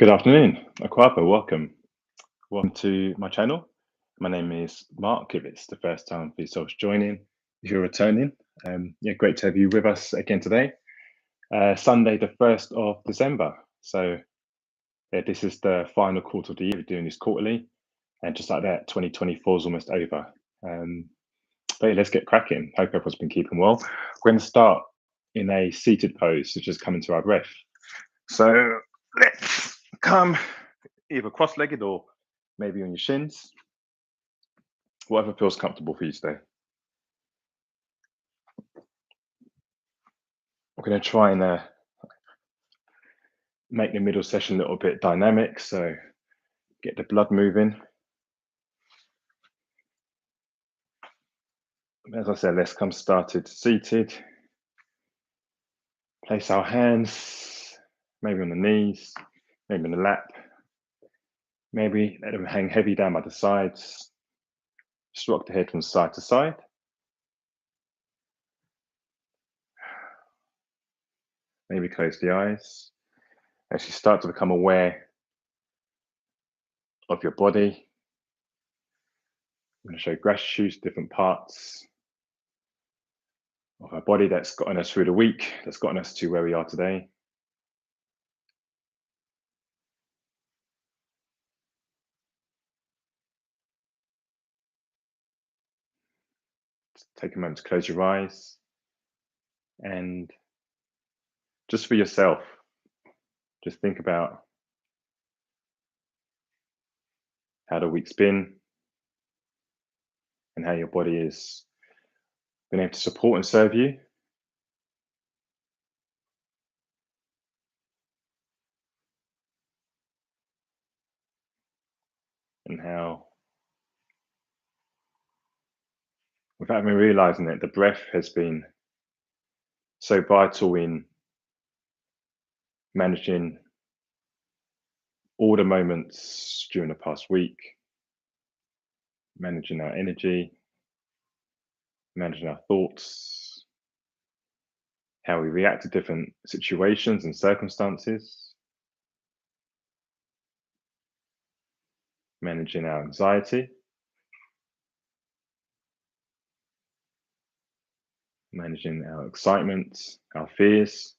Good afternoon, Akwaaba. Welcome. Welcome to my channel. My name is Mark. If it's the first time for yourself joining, if you're returning, yeah, great to have you with us again today. Sunday, the 1st of December. So yeah, this is the final quarter of the year. We're doing this quarterly, and just like that, 2024 is almost over. But yeah, let's get cracking. Hope everyone's been keeping well. We're going to start in a seated pose, so just coming to our breath. So let's come either cross-legged or maybe on your shins, whatever feels comfortable for you today. We're going to try and make the middle session a little bit dynamic, so get the blood moving. As I said, let's come started seated. Place our hands maybe on the knees, maybe in the lap, maybe let them hang heavy down by the sides. Just rock the head from side to side. Maybe close the eyes. As you start to become aware of your body, I'm going to show gratitude to different parts of our body that's gotten us through the week, that's gotten us to where we are today. Take a moment to close your eyes and just for yourself, just think about how the week's been and how your body has been able to support and serve you. And how, without even realizing it, the breath has been so vital in managing all the moments during the past week, managing our energy, managing our thoughts, how we react to different situations and circumstances, managing our anxiety, managing our excitement, our fears.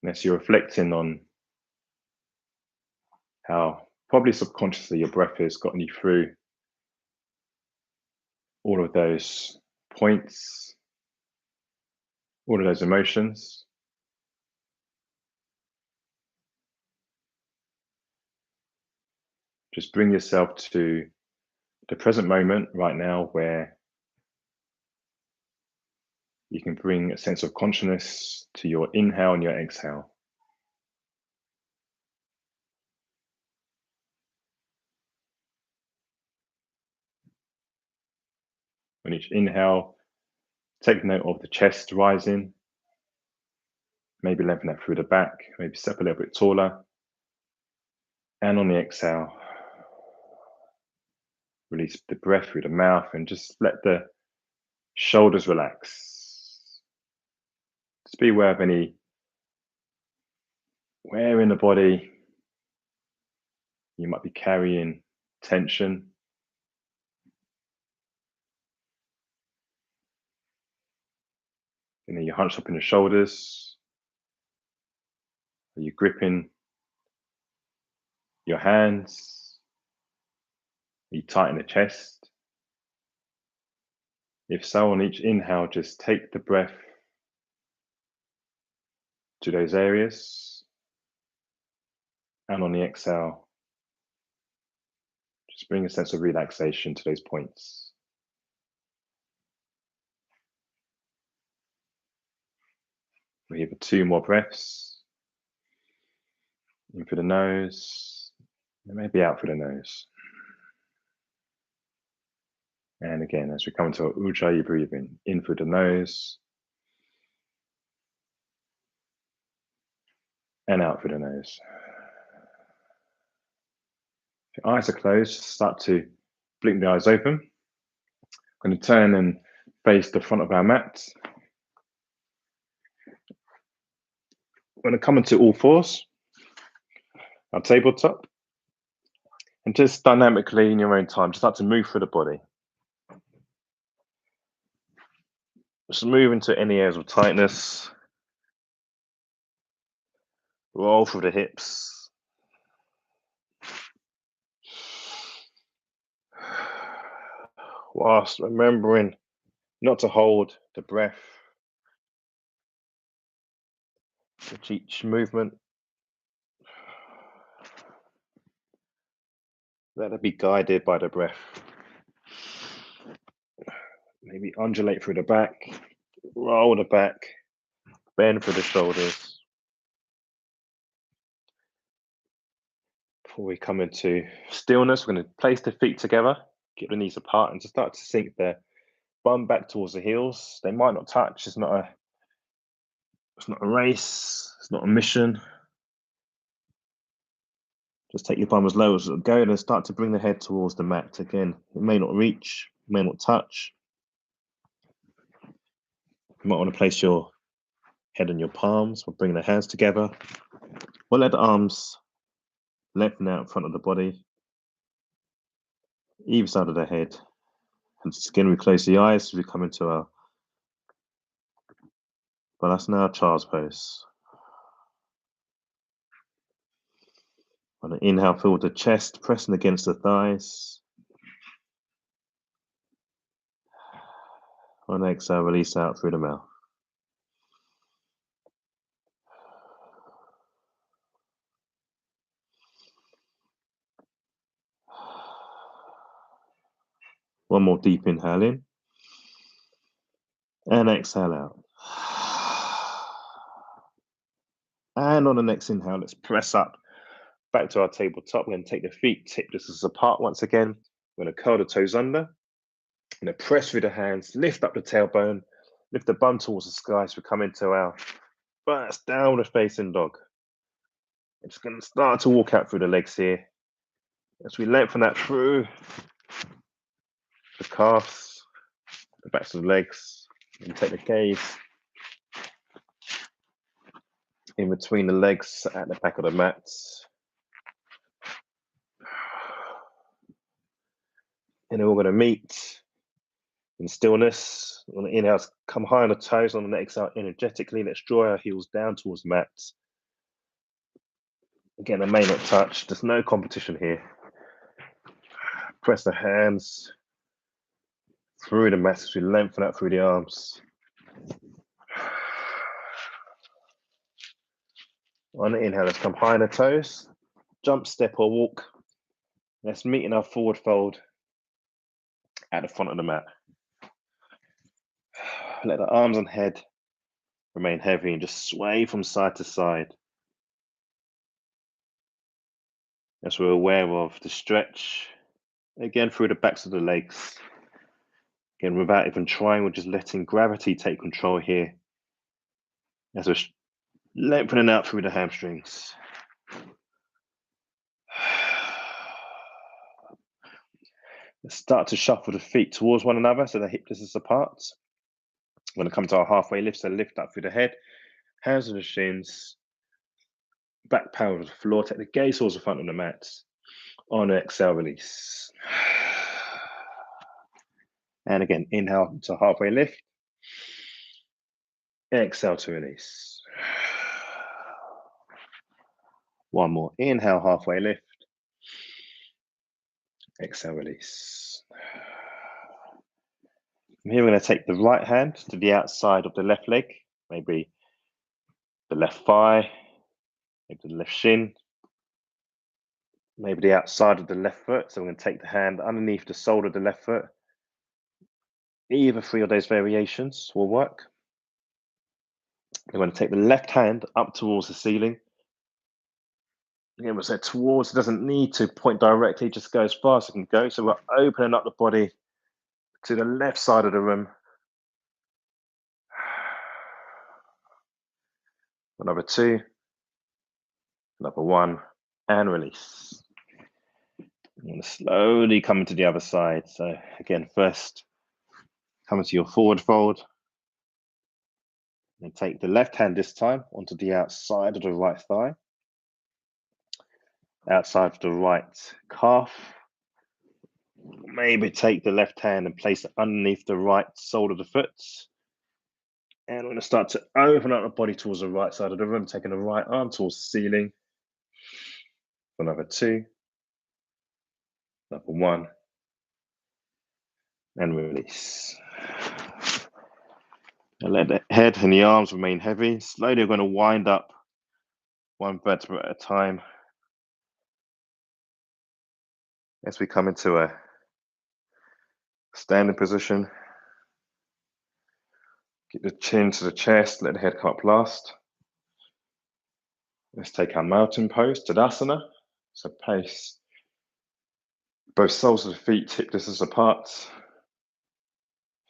And as you're reflecting on how probably subconsciously your breath has gotten you through all of those points, all of those emotions, just bring yourself to the present moment right now where you can bring a sense of consciousness to your inhale and your exhale. On each inhale, take note of the chest rising, maybe lengthen that through the back, maybe step a little bit taller. And on the exhale, release the breath through the mouth and just let the shoulders relax. Just be aware of any where in the body you might be carrying tension. You know, you're hunched up in the shoulders. Are you gripping your hands? Are you tight in the chest? If so, on each inhale, just take the breath to those areas. And on the exhale, just bring a sense of relaxation to those points. We have 2 more breaths. In through the nose, and maybe out through the nose. And again, as we come into Ujjayi breathing, in through the nose, and out through the nose. If your eyes are closed, start to blink the eyes open. I'm going to turn and face the front of our mat. We're going to come into all fours, our tabletop, and just dynamically in your own time, just start to move through the body. Just move into any areas of tightness. Roll through the hips. Whilst remembering not to hold the breath with each movement. Let it be guided by the breath. Maybe undulate through the back, roll the back, bend through the shoulders. Before we come into stillness, we're going to place the feet together, get the knees apart, and just start to sink the bum back towards the heels. They might not touch. It's not a race. It's not a mission. Just take your bum as low as it'll go and start to bring the head towards the mat. Again, it may not reach, may not touch. You might want to place your head on your palms or bring the hands together. Or let the arms lengthen out in front of the body, either side of the head. And just again, we close the eyes as we come into our Vinyasa, child's pose. On an inhale, feel the chest pressing against the thighs. On an exhale, release out through the mouth. One more deep inhale in. And exhale out. And on the next inhale, let's press up back to our tabletop. We're going to take the feet, hip distance apart once again. We're going to curl the toes under. I'm going to press through the hands, lift up the tailbone, lift the bum towards the sky as we come into our first downward facing dog. I'm just going to start to walk out through the legs here. As we lengthen that through the calves, the backs of the legs, and take the gaze in between the legs at the back of the mat. And then we're going to meet in stillness. On the inhale, come high on the toes. On the exhale, energetically, let's draw our heels down towards the mat. Again, they may not touch. There's no competition here. Press the hands through the mat as we lengthen out through the arms. On the inhale, let's come high on the toes. Jump, step, or walk. Let's meet in our forward fold at the front of the mat. Let the arms and head remain heavy and just sway from side to side. As we're aware of the stretch, again through the backs of the legs. Again, without even trying, we're just letting gravity take control here. As we're lengthening out through the hamstrings. Let's start to shuffle the feet towards one another so the hip distance apart. We're going to come to our halfway lift, so lift up through the head, hands on the shins, back power to the floor, take the gaze towards the front of the mat. On exhale, release. And again, inhale to halfway lift. Exhale to release. One more. Inhale, halfway lift. Exhale, release. From here, we're going to take the right hand to the outside of the left leg, maybe the left thigh, maybe the left shin, maybe the outside of the left foot. So we're going to take the hand underneath the sole of the left foot. Either three of those variations will work. We're going to take the left hand up towards the ceiling. Again, we'll say towards, it doesn't need to point directly, just go as far as it can go. So we're opening up the body to the left side of the room. Another two, another one, and release. I'm going to slowly come to the other side. So again, first, come to your forward fold. And take the left hand this time onto the outside of the right thigh, outside of the right calf. Maybe take the left hand and place it underneath the right sole of the foot. And we're going to start to open up the body towards the right side of the room, taking the right arm towards the ceiling. For another 2, another 1, and release. And let the head and the arms remain heavy. Slowly, we're going to wind up one vertebra at a time as we come into a standing position. Keep the chin to the chest, let the head come up last. Let's take our mountain pose, Tadasana. So place both soles of the feet hip distance apart.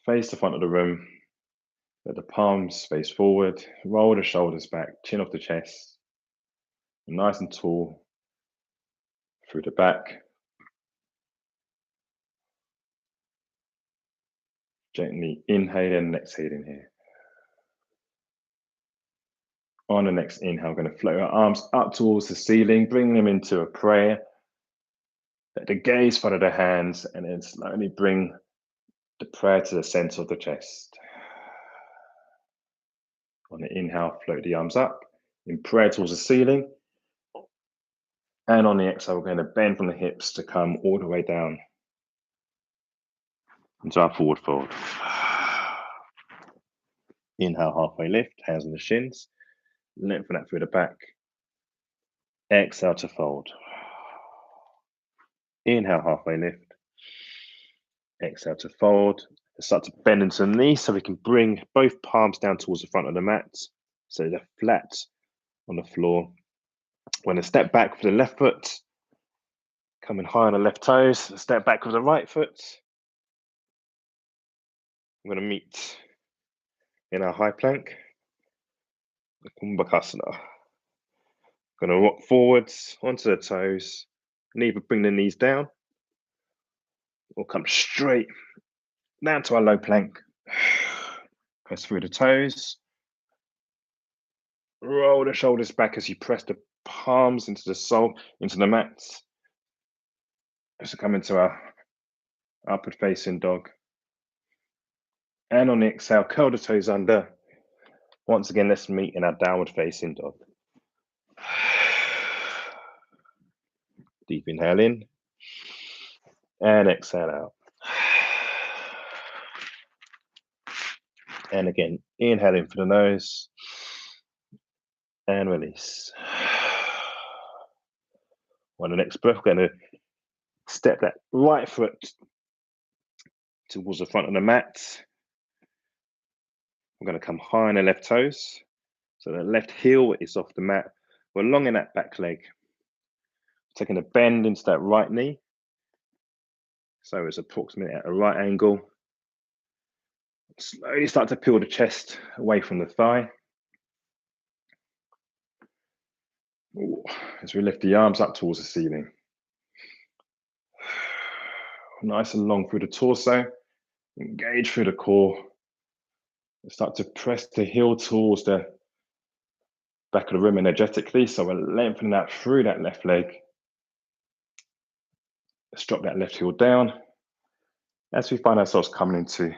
Face the front of the room. Let the palms face forward. Roll the shoulders back, chin off the chest. Nice and tall through the back. Gently inhaling and exhaling here. On the next inhale, we're going to float our arms up towards the ceiling, bring them into a prayer. Let the gaze follow the hands, and then slowly bring the prayer to the center of the chest. On the inhale, float the arms up in prayer towards the ceiling. And on the exhale, we're going to bend from the hips to come all the way down into our forward fold. Inhale, halfway lift, hands on the shins. Lengthen that through the back. Exhale to fold. Inhale, halfway lift. Exhale to fold. Start to bend into the knees so we can bring both palms down towards the front of the mat. So they're flat on the floor. We're going to step back for the left foot. Coming high on the left toes. Step back with the right foot. I'm going to meet in our high plank. The Kumbhakasana. Going to rock forwards onto the toes and either bring the knees down or come straight down to our low plank. Press through the toes. Roll the shoulders back as you press the palms into the sole, into the mat. As we come into our upward facing dog. And on the exhale, curl the toes under. Once again, let's meet in our downward facing dog. Deep inhale in and exhale out. And again, inhale in for the nose and release. On the next breath, we're going to step that right foot towards the front of the mat. We're going to come high on the left toes. So the left heel is off the mat. We're long in that back leg. Taking a bend into that right knee. So it's approximately at a right angle. Slowly start to peel the chest away from the thigh. Ooh, as we lift the arms up towards the ceiling. Nice and long through the torso. Engage through the core. Start to press the heel towards the back of the room energetically. So we're lengthening that through that left leg. Let's drop that left heel down as we find ourselves coming into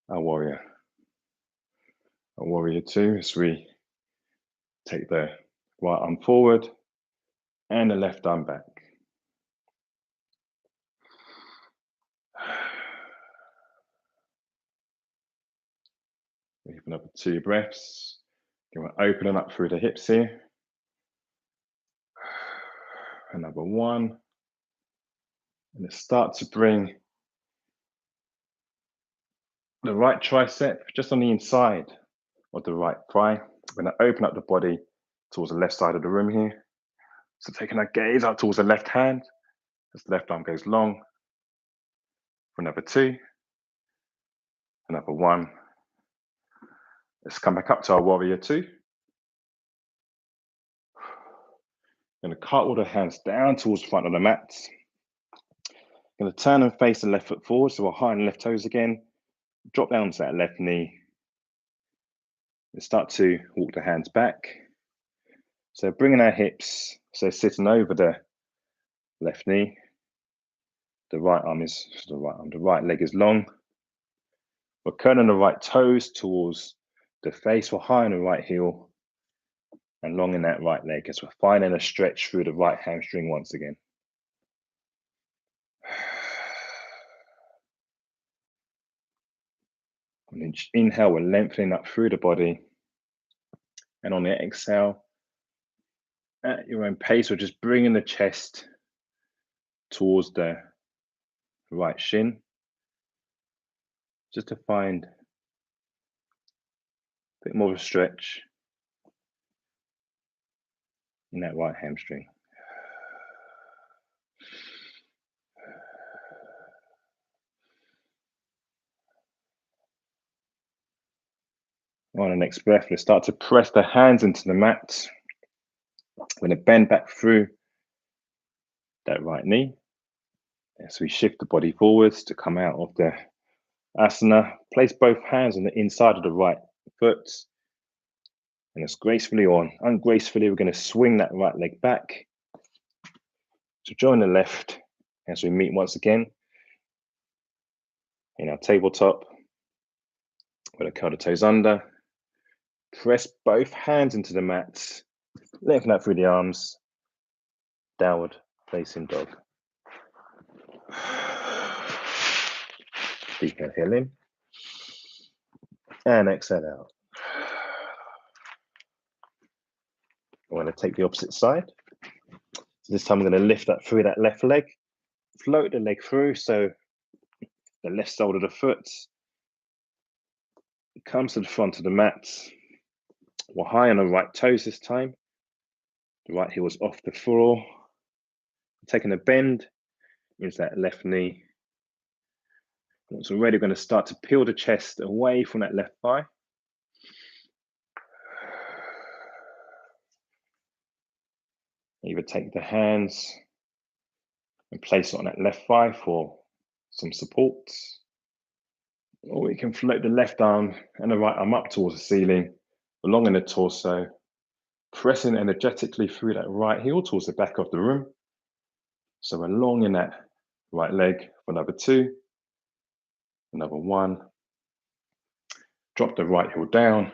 our warrior. Our warrior 2 as we take the right arm forward and the left arm back. We have another 2 breaths. We're opening up through the hips here. Another 1. And let's start to bring the right tricep just on the inside of the right thigh. We're going to open up the body towards the left side of the room here. So taking our gaze out towards the left hand, as the left arm goes long. For another 2. Another 1. Let's come back up to our warrior 2. Going to cartwheel the hands down towards the front of the mat. Going to turn and face the left foot forward, so we're high on the left toes again. Drop down to that left knee. Let's start to walk the hands back. So bringing our hips, so sitting over the left knee. The right leg is long. We're curling the right toes towards the face. We're high on the right heel and long in that right leg as we're finding a stretch through the right hamstring once again. On each inhale, we're lengthening up through the body. And on the exhale, at your own pace, we're just bringing the chest towards the right shin, just to find a bit more of a stretch in that right hamstring. On the next breath, let's start to press the hands into the mat. We're going to bend back through that right knee as we shift the body forwards to come out of the asana. Place both hands on the inside of the right foot. And as gracefully or ungracefully, we're going to swing that right leg back. So join the left as we meet once again in our tabletop. We're going to curl the toes under. Press both hands into the mat. Lengthen out through the arms. Downward facing dog. Deep inhale in. And exhale out. We're going to take the opposite side. So this time I'm going to lift up through that left leg. Float the leg through so the left sole of the foot comes to the front of the mat. We're high on the right toes this time. The right heel is off the floor. Taking a bend into that left knee. It's already going to start to peel the chest away from that left thigh. Either take the hands and place it on that left thigh for some support, or we can float the left arm and the right arm up towards the ceiling, along in the torso, pressing energetically through that right heel towards the back of the room. So we're long in that right leg for number 2, another 1. Drop the right heel down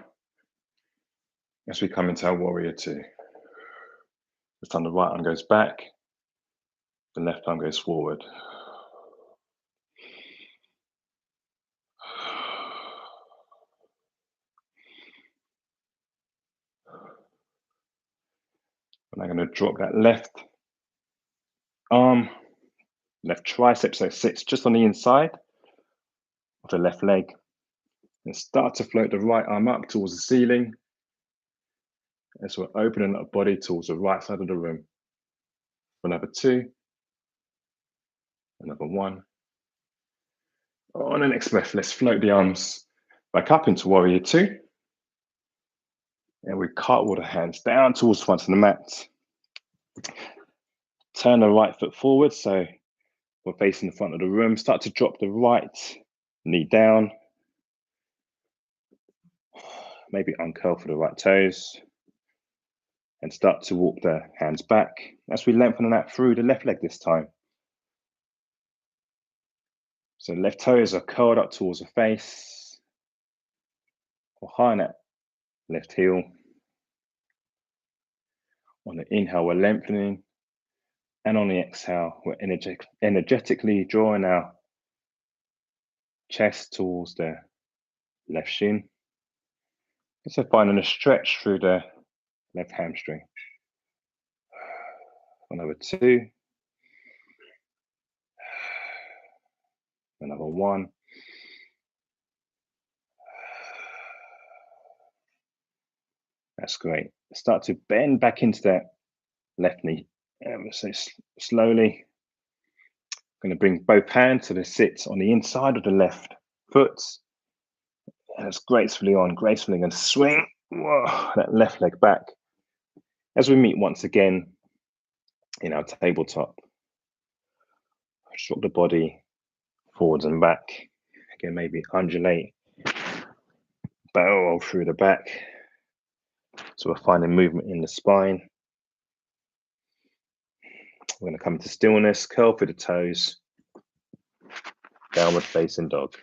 as we come into our warrior 2. This time the right arm goes back, the left arm goes forward. And I'm going to drop that left arm, left tricep, so it sits just on the inside of the left leg. And start to float the right arm up towards the ceiling as we're opening our body towards the right side of the room. For number 2, another 1. On the next breath, let's float the arms back up into warrior 2. And we cartwheel the hands down towards the front of the mat. Turn the right foot forward so we're facing the front of the room. Start to drop the right knee down. Maybe uncurl for the right toes. And start to walk the hands back as we lengthen that through the left leg this time. So left toes are curled up towards the face. Or high on that left heel. On the inhale, we're lengthening. And on the exhale, we're energetically drawing our chest towards the left shin. So finding a stretch through the left hamstring. Another 2. Another 1. That's great. Start to bend back into that left knee. So slowly, I'm going to bring both hands so they sit on the inside of the left foot. And it's gracefully going to swing that left leg back as we meet once again in our tabletop. Drop the body forwards and back. Again, maybe undulate, barrel roll through the back. So we're finding movement in the spine. We're going to come into stillness, curl through the toes, downward facing dog.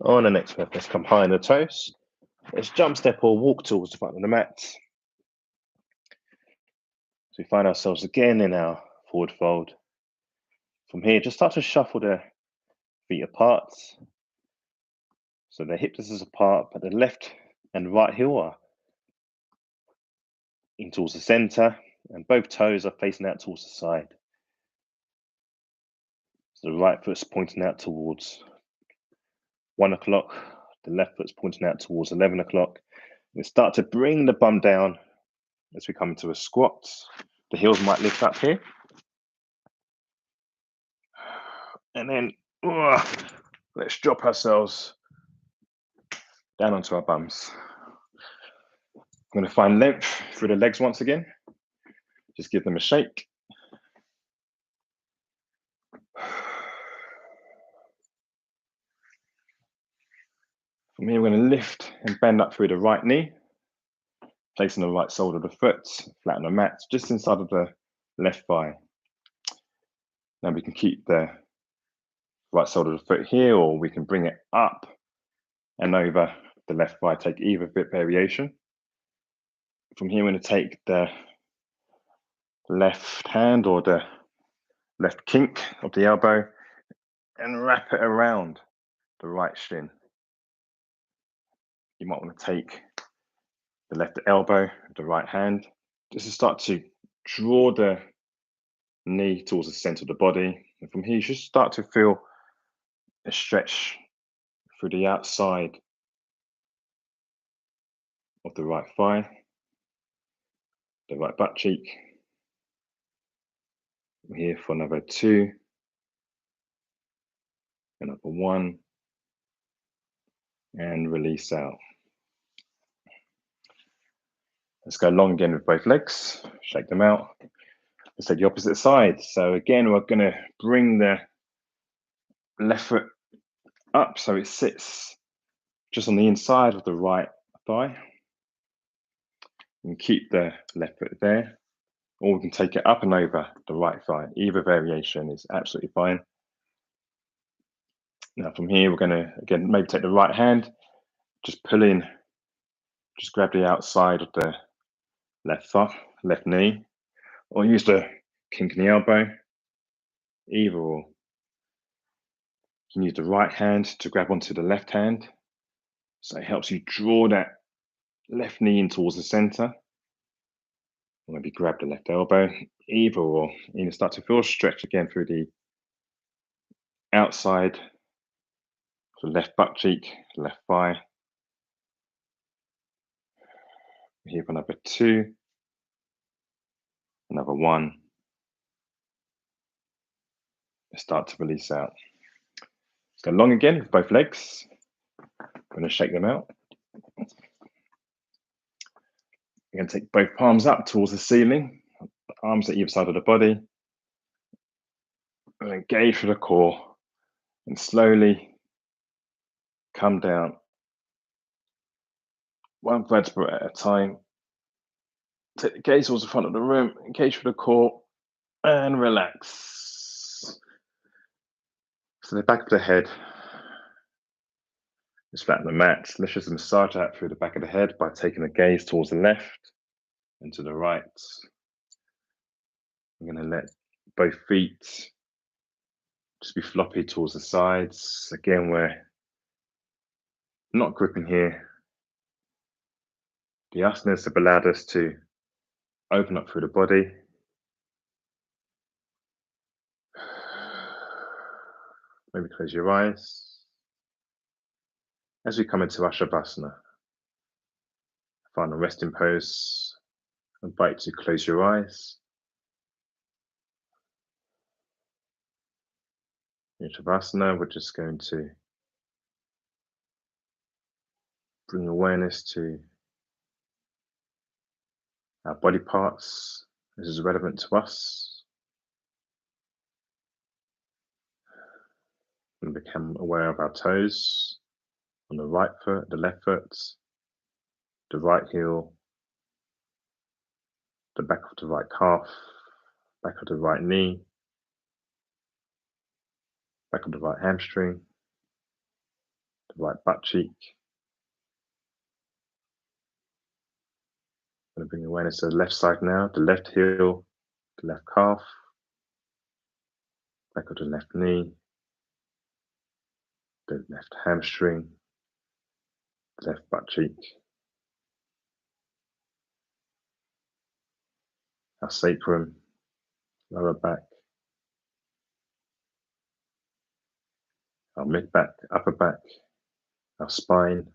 On the next breath, let's come high on the toes. Let's jump, step, or walk towards the front of the mat. So we find ourselves again in our forward fold. From here, just start to shuffle the feet apart. So the hip distance apart, but the left and right heel are in towards the center, and both toes are facing out towards the side. So the right foot's pointing out towards 1 o'clock, the left foot's pointing out towards 11 o'clock. And start to bring the bum down as we come into a squat. The heels might lift up here. And then let's drop ourselves down onto our bums. I'm going to find length through the legs once again. Just give them a shake. From here, we're going to lift and bend up through the right knee, placing the right sole of the foot flat on the mat, just inside of the left thigh. Now we can keep the right sole of the foot here, or we can bring it up and over the left thigh, take either bit variation. From here, we're going to take the left hand or the left kink of the elbow and wrap it around the right shin. You might want to take the left elbow, the right hand, just to start to draw the knee towards the center of the body. And from here, you should start to feel a stretch through the outside of the right thigh, the right butt cheek. I'm here for another 2, another 1, and release out. Let's go long again with both legs, shake them out. Let's take the opposite side. So again, we're going to bring the left foot up so it sits just on the inside of the right thigh. And keep the left foot there, or we can take it up and over the right thigh. Either variation is absolutely fine. Now from here, we're going to, again, maybe take the right hand, just pull in, just grab the outside of the left thigh, left knee, or use the kink in the elbow, either or. You can use the right hand to grab onto the left hand. So it helps you draw that left knee in towards the center. Or maybe grab the left elbow, either or. You can start to feel stretch again through the outside, the left butt cheek, left thigh. Here for another 2, another 1. Start to release out. Let's go long again with both legs. I'm going to shake them out. You're going to take both palms up towards the ceiling, arms at either side of the body. And engage through the core and slowly come down, 1 vertebra at a time. Take the gaze towards the front of the room, engage through the core, and relax. So the back of the head is flat on the mat. Let's just massage that through the back of the head by taking the gaze towards the left and to the right. I'm going to let both feet just be floppy towards the sides. Again, we're not gripping here. The asanas have allowed us to open up through the body. Maybe close your eyes. As we come into Ashavasana, final resting pose, I invite you to close your eyes. In Shavasana, we're just going to bring awareness to our body parts. This is relevant to us. And become aware of our toes on the right foot, the left foot, the right heel, the back of the right calf, back of the right knee, back of the right hamstring, the right butt cheek. I'm going to bring awareness to the left side now, the left heel, the left calf, back of the left knee, the left hamstring, the left butt cheek. Our sacrum, lower back, our mid back, upper back, our spine,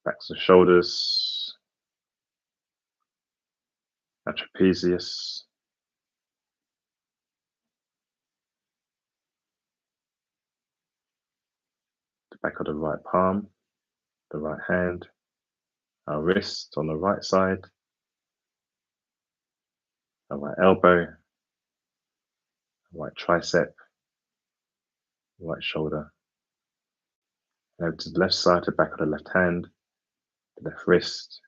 backs and shoulders, our trapezius, the back of the right palm, the right hand, our wrist on the right side, our right elbow, our right tricep, right shoulder. Over to the left side, the back of the left hand, the left wrist,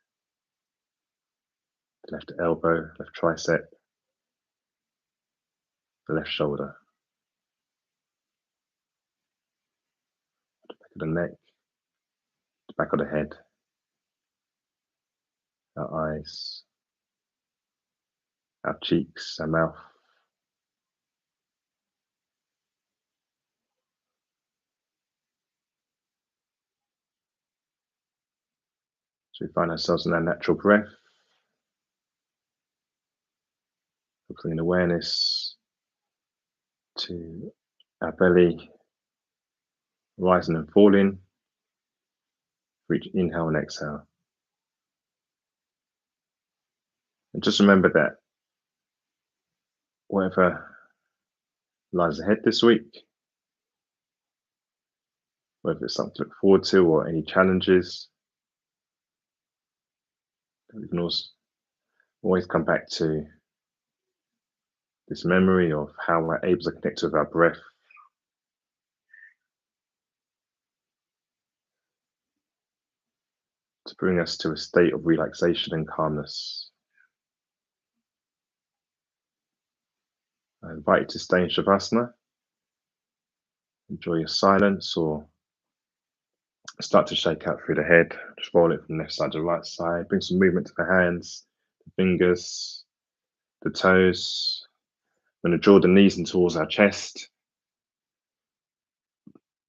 the left elbow, left tricep, the left shoulder, the back of the neck, the back of the head, our eyes, our cheeks, our mouth. So we find ourselves in our natural breath, bringing awareness to our belly rising and falling for each inhale and exhale. And just remember that whatever lies ahead this week, whether it's something to look forward to or any challenges, we can always come back to this memory of how we're able to connect with our breath, to bring us to a state of relaxation and calmness. I invite you to stay in Shavasana, enjoy your silence, or start to shake out through the head, just roll it from left side to right side, bring some movement to the hands, the fingers, the toes. I'm going to draw the knees in towards our chest.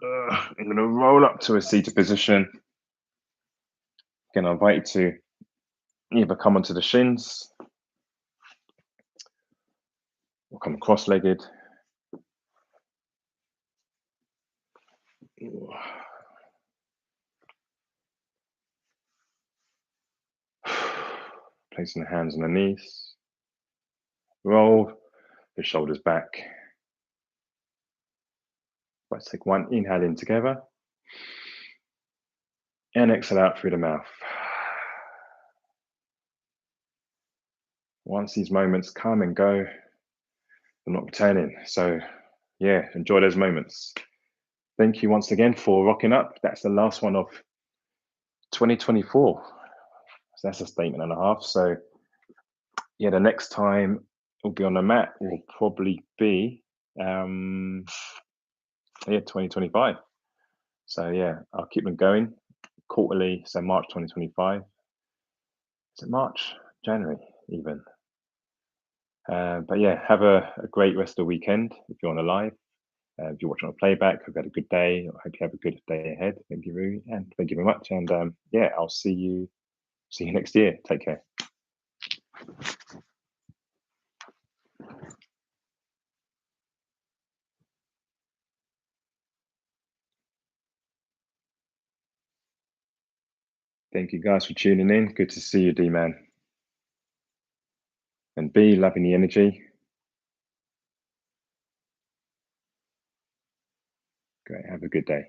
I'm going to roll up to a seated position. Again, I invite you to either come onto the shins or come cross-legged. Placing the hands on the knees. Roll the shoulders back. Let's take one inhale in together and exhale out through the mouth. Once these moments come and go, they're not returning. So yeah, enjoy those moments. Thank you once again for rocking up. That's the last one of 2024. So that's a statement and a half. So yeah, the next time we'll be on the mat will probably be 2025. So yeah, I'll keep them going quarterly. So March 2025. Is it March? January even. But yeah, have a great rest of the weekend if you're on a live. If you're watching on playback, hope you had a good day. I hope you have a good day ahead. Thank you very much. And yeah, I'll see you next year. Take care. Thank you guys for tuning in. Good to see you, D-Man. And B, loving the energy. Great. Have a good day.